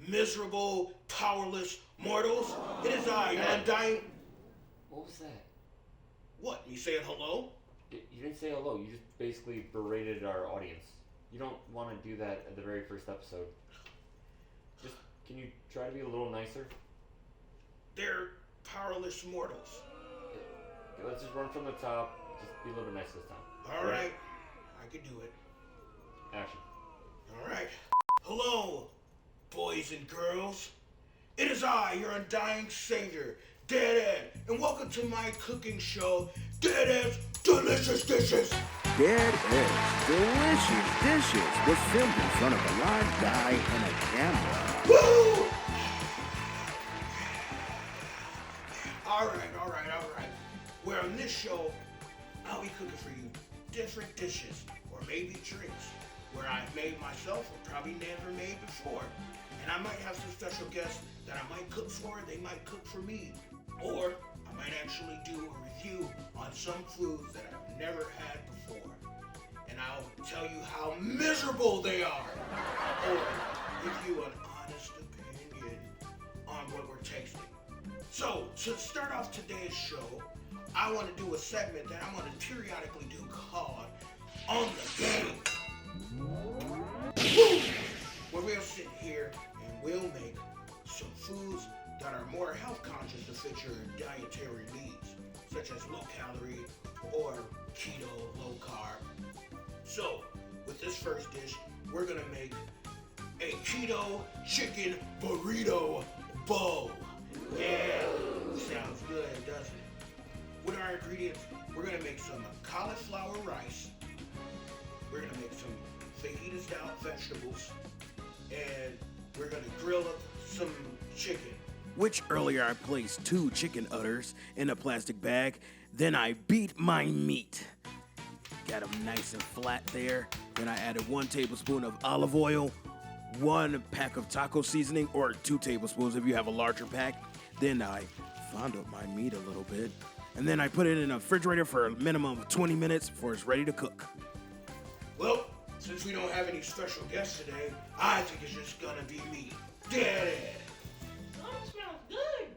miserable, powerless mortals. It is I, your undying... What was that? What, me saying hello? You didn't say hello, you just basically berated our audience. You don't want to do that at the very first episode. Just, can you try to be a little nicer? They're powerless mortals. Okay, let's just run from the top. Just be a little bit nice this time. Alright, I can do it. Action. Alright. Hello, boys and girls. It is I, your undying savior, Ded Ed, and welcome to my cooking show, Ded Ed's Delicious Dishes. Ded Ed's Delicious Dishes was filmed in front of a live guy and a camera. Woo! Alright. Where on this show, I'll be cooking for you different dishes, or maybe drinks, where I've made myself or probably never made before. And I might have some special guests that I might cook for, they might cook for me. Or I might actually do a review on some foods that I've never had before. And I'll tell you how miserable they are. Or give you an honest opinion on what we're tasting. So, to start off today's show, I want to do a segment that I want to periodically do called On the Game. Woo! Where we'll sit here and we'll make some foods that are more health conscious to fit your dietary needs, such as low calorie or keto, low carb. So, with this first dish, we're gonna make a keto chicken burrito bowl. Yeah, sounds good, doesn't it? With our ingredients, we're gonna make some cauliflower rice. We're gonna make some fajita-style vegetables, and we're gonna grill up some chicken. Which earlier I placed 2 chicken udders in a plastic bag. Then I beat my meat. Got them nice and flat there. Then I added 1 tablespoon of olive oil, 1 pack of taco seasoning, or 2 tablespoons if you have a larger pack. Then I fondled my meat a little bit. And then I put it in a refrigerator for a minimum of 20 minutes before it's ready to cook. Well, since we don't have any special guests today, I think it's just gonna be me, Ded Ed. Oh, it smells good.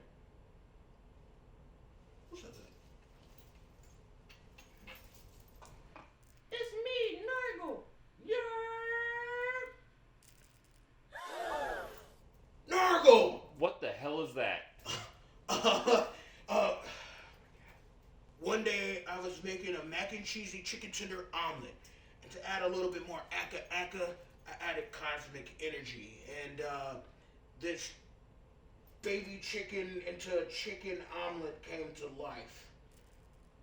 What's that? It's me, Nargle. Yeah. Nargle! What the hell is that? One day I was making a mac and cheesy chicken tender omelet. And to add a little bit more aka, I added cosmic energy. And this baby chicken into a chicken omelet came to life.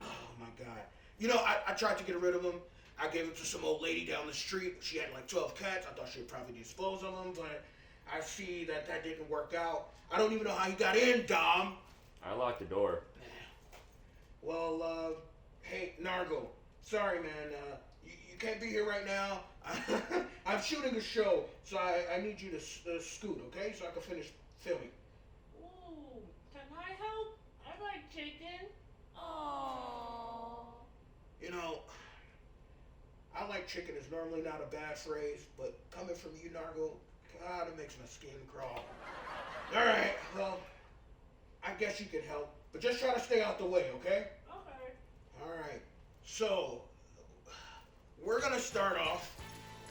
Oh my God. You know, I tried to get rid of them. I gave it to some old lady down the street. She had like 12 cats. I thought she'd probably dispose of them, but I see that didn't work out. I don't even know how he got in, Dom. I locked the door. Well, hey, Nargle, sorry, man, you can't be here right now. I'm shooting a show, so I need you to scoot, okay, so I can finish filming. Ooh, can I help? I like chicken. Oh. You know, I like chicken is normally not a bad phrase, but coming from you, Nargle, God, it makes my skin crawl. All right, well, I guess you can help, but just try to stay out the way, okay? Okay. All right, so we're gonna start off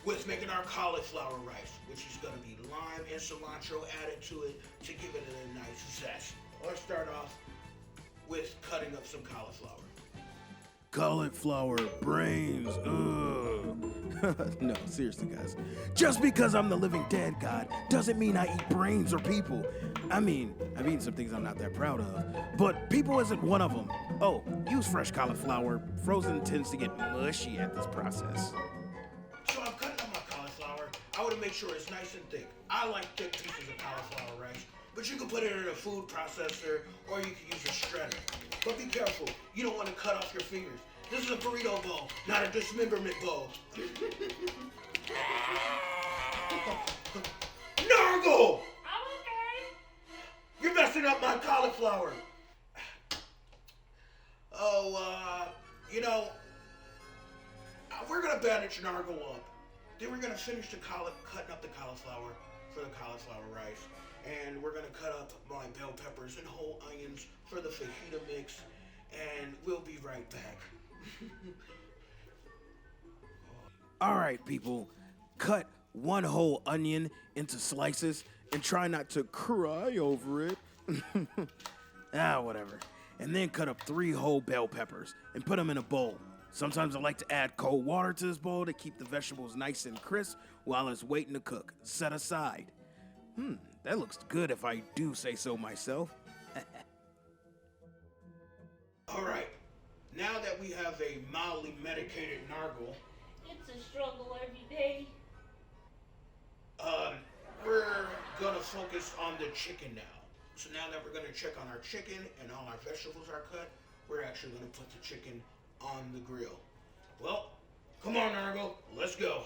with making our cauliflower rice, which is gonna be lime and cilantro added to it to give it a nice zest. Let's start off with cutting up some cauliflower. Cauliflower brains, ugh. No, seriously, guys. Just because I'm the living dead god doesn't mean I eat brains or people. I mean, I've eaten some things I'm not that proud of, but people isn't one of them. Oh, use fresh cauliflower. Frozen tends to get mushy at this process. So I'm cutting up my cauliflower. I want to make sure it's nice and thick. I like thick pieces of cauliflower rice, but you can put it in a food processor or you can use a shredder. But be careful, you don't want to cut off your fingers. This is a burrito bowl, not a dismemberment bowl. Nargle! I'm okay. You're messing up my cauliflower. Oh, you know, we're gonna bandage Nargle up. Then we're gonna finish cutting up the cauliflower. for the cauliflower rice. And we're gonna cut up my bell peppers and whole onions for the fajita mix. And we'll be right back. All right, people, cut one whole onion into slices and try not to cry over it. Whatever. And then cut up 3 whole bell peppers and put them in a bowl. Sometimes I like to add cold water to this bowl to keep the vegetables nice and crisp while it's waiting to cook. Set aside. That looks good if I do say so myself. All right, now that we have a mildly medicated Nargle, It's a struggle every day. we're gonna focus on the chicken now. So now that we're gonna check on our chicken and all our vegetables are cut, we're actually gonna put the chicken on the grill. Well, come on, Nargle, let's go.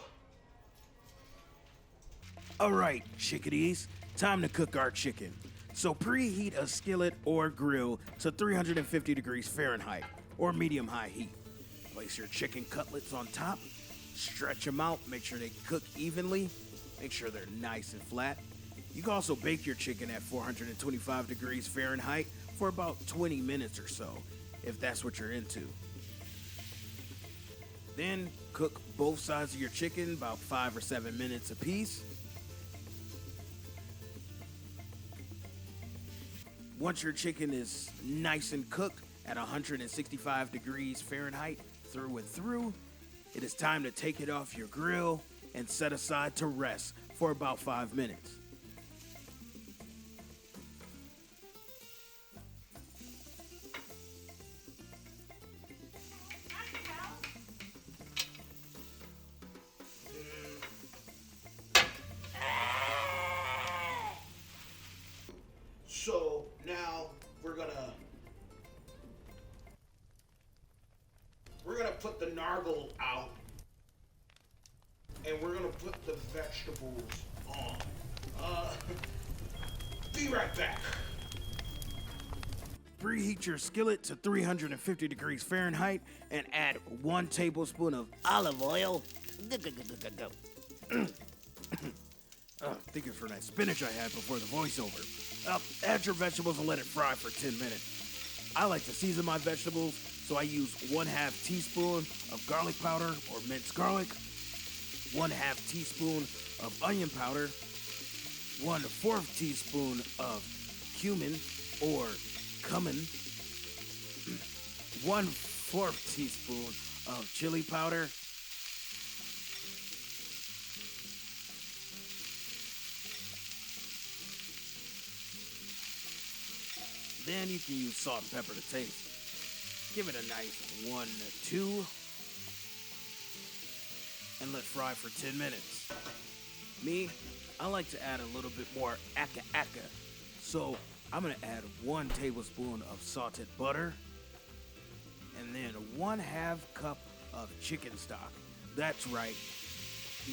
All right, chickadees, time to cook our chicken. So preheat a skillet or grill to 350 degrees Fahrenheit or medium-high heat. Place your chicken cutlets on top, stretch them out, make sure they cook evenly, make sure they're nice and flat. You can also bake your chicken at 425 degrees Fahrenheit for about 20 minutes or so, if that's what you're into. Then cook both sides of your chicken about 5 or 7 minutes apiece. Once your chicken is nice and cooked at 165 degrees Fahrenheit through and through, it is time to take it off your grill and set aside to rest for about 5 minutes. So now we're gonna put the Nargle out, and we're gonna put the vegetables on. Be right back. Preheat your skillet to 350 degrees Fahrenheit and add 1 tablespoon of olive oil. Thinking for that spinach I had before the voiceover. Add your vegetables and let it fry for 10 minutes. I like to season my vegetables, so I use 1/2 teaspoon of garlic powder or minced garlic, 1/2 teaspoon of onion powder, 1/4 teaspoon of cumin or cumin, 1/4 teaspoon of chili powder, then you can use salt and pepper to taste. Give it a nice 1 to 2 and let fry for 10 minutes. Me, I like to add a little bit more aka. So I'm gonna add 1 tablespoon of salted butter and then 1/2 cup of chicken stock. That's right.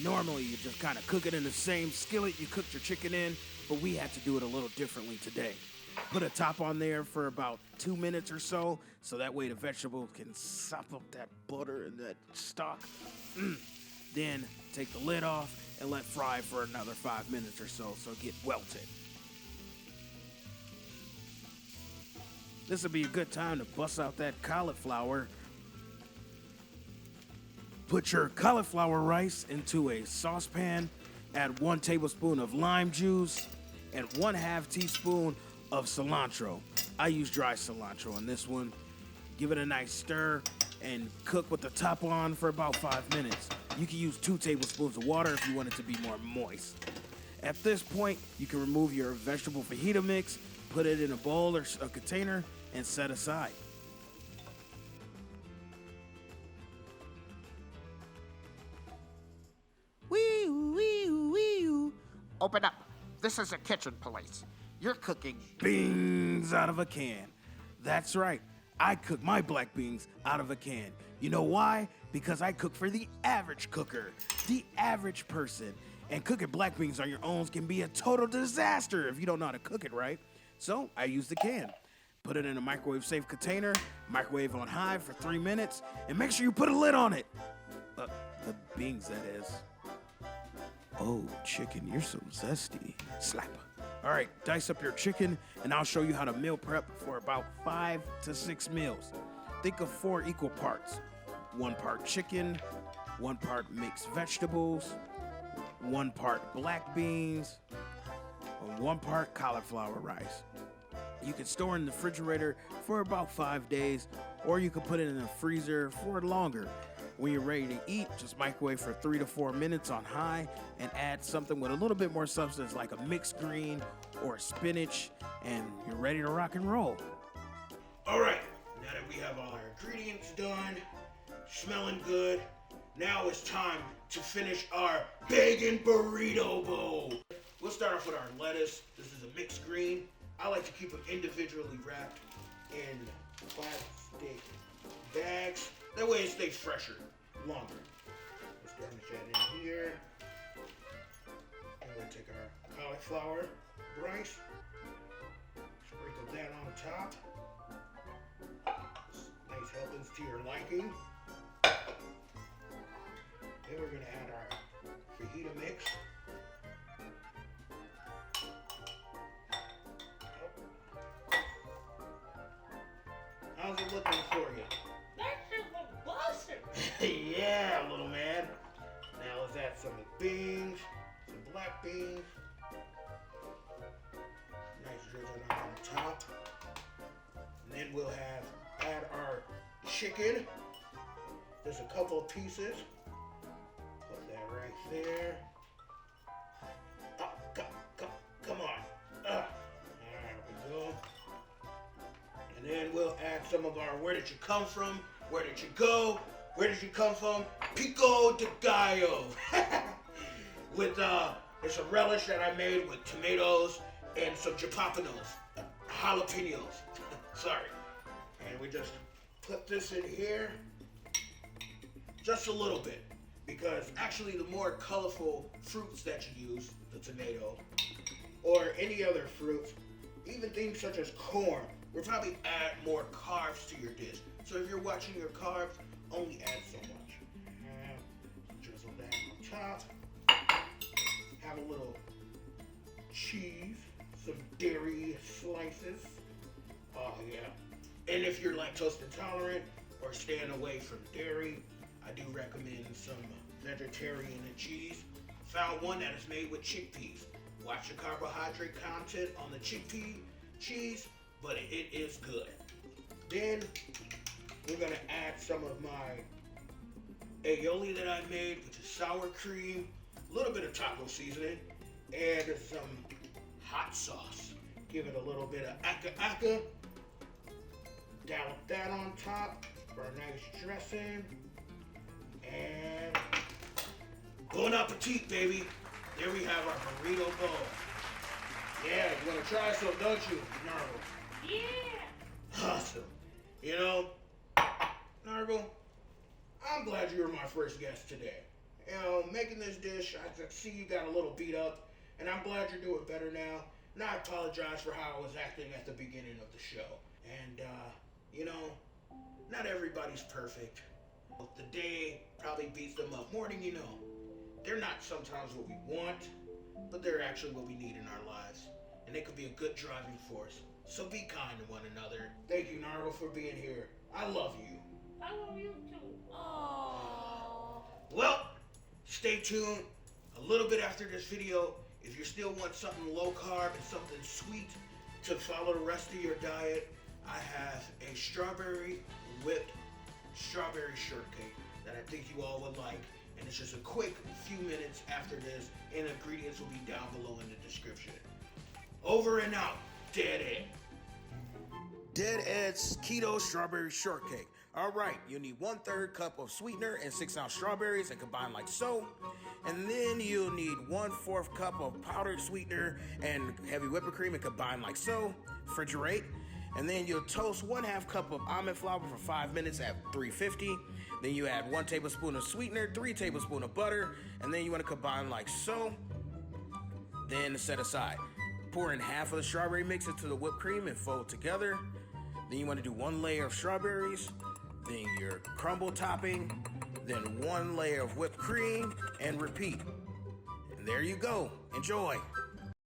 Normally you just kind of cook it in the same skillet you cooked your chicken in, but we had to do it a little differently today. Put a top on there for about 2 minutes or so that way the vegetable can sop up that butter and that stock. Then take the lid off and let fry for another 5 minutes or so get welted. This would be a good time to bust out that cauliflower. Put your cauliflower rice into a saucepan, add 1 tablespoon of lime juice and 1/2 teaspoon of cilantro. I use dry cilantro on this one. Give it a nice stir and cook with the top on for about 5 minutes. You can use 2 tablespoons of water if you want it to be more moist. At this point, you can remove your vegetable fajita mix, put it in a bowl or a container, and set aside. Open up. This is a kitchen police. You're cooking Beans out of a can. That's right. I cook my black beans out of a can. You know why? Because I cook for the average cooker, the average person. And cooking black beans on your own can be a total disaster if you don't know how to cook it right. So I use the can. Put it in a microwave-safe container, microwave on high for 3 minutes, and make sure you put a lid on it. The beans, that is. Oh, chicken, you're so zesty. Slap. All right, dice up your chicken, and I'll show you how to meal prep for about 5 to 6 meals. Think of 4 equal parts. 1 part chicken, 1 part mixed vegetables, 1 part black beans, and 1 part cauliflower rice. You can store in the refrigerator for about 5 days, or you can put it in the freezer for longer. When you're ready to eat, just microwave for 3 to 4 minutes on high and add something with a little bit more substance like a mixed green or spinach, and you're ready to rock and roll. All right, now that we have all our ingredients done, smelling good, now it's time to finish our Chicken Burrito Bowl. We'll start off with our lettuce. This is a mixed green. I like to keep them individually wrapped in plastic bags. That way it stays fresher, longer. Let's garnish that in here. And we'll take our cauliflower rice, sprinkle that on top. Nice helpings to your liking. Then we're gonna add our fajita mix. How's it looking for you? That's just a buster. Yeah, little man. Now let's add some beans, some black beans. Nice drizzle on top. And then we'll add our chicken. Just a couple of pieces. Put that right there. Oh, come on. There we go. And then we'll add some of our where did you come from? Where did you go? Where did you come from? Pico De Gallo. With it's a relish that I made with tomatoes and some jalapenos. Sorry. And we just put this in here. Just a little bit. Because actually the more colorful fruits that you use, the tomato, or any other fruits, even things such as corn, will probably add more carbs to your dish. So if you're watching your carbs, only add so much. Drizzle that on top. Have a little cheese, some dairy slices. Oh yeah. And if you're lactose intolerant or staying away from dairy, I do recommend some vegetarian and cheese. Found one that is made with chickpeas. Watch the carbohydrate content on the chickpea cheese, but it is good. Then we're gonna add some of my aioli that I made, which is sour cream, a little bit of taco seasoning, and some hot sauce. Give it a little bit of aka. Dollop that on top for a nice dressing. And bon appetit, baby. There we have our burrito bowl. Yeah, you want to try some, don't you, Nargle? Yeah. Awesome. You know, Nargle, I'm glad you were my first guest today. You know, making this dish, I see you got a little beat up, and I'm glad you're doing better now. And I apologize for how I was acting at the beginning of the show. And, you know, not everybody's perfect. The day probably beats them up more than you know. They're not sometimes what we want, but they're actually what we need in our lives. And they could be a good driving force. So be kind to one another. Thank you, Nargle, for being here. I love you. I love you too. Aww. Well, stay tuned. A little bit after this video, if you still want something low carb and something sweet to follow the rest of your diet, I have a strawberry whipped strawberry shortcake that I think you all would like. And it's just a quick few minutes after this, and ingredients will be down below in the description. Over and out, Ded Ed. Ded Ed's Keto Strawberry Shortcake. All right, you need 1/3 cup of sweetener and 6-ounce strawberries and combine like so. And then you'll need 1/4 cup of powdered sweetener and heavy whipping cream and combine like so. Refrigerate. And then you'll toast 1/2 cup of almond flour for 5 minutes at 350. Then you add 1 tablespoon of sweetener, 3 tablespoons of butter, and then you want to combine like so. Then set aside. Pour in half of the strawberry mix into the whipped cream and fold together. Then you want to do 1 layer of strawberries, then your crumble topping, then 1 layer of whipped cream, and repeat. And there you go. Enjoy.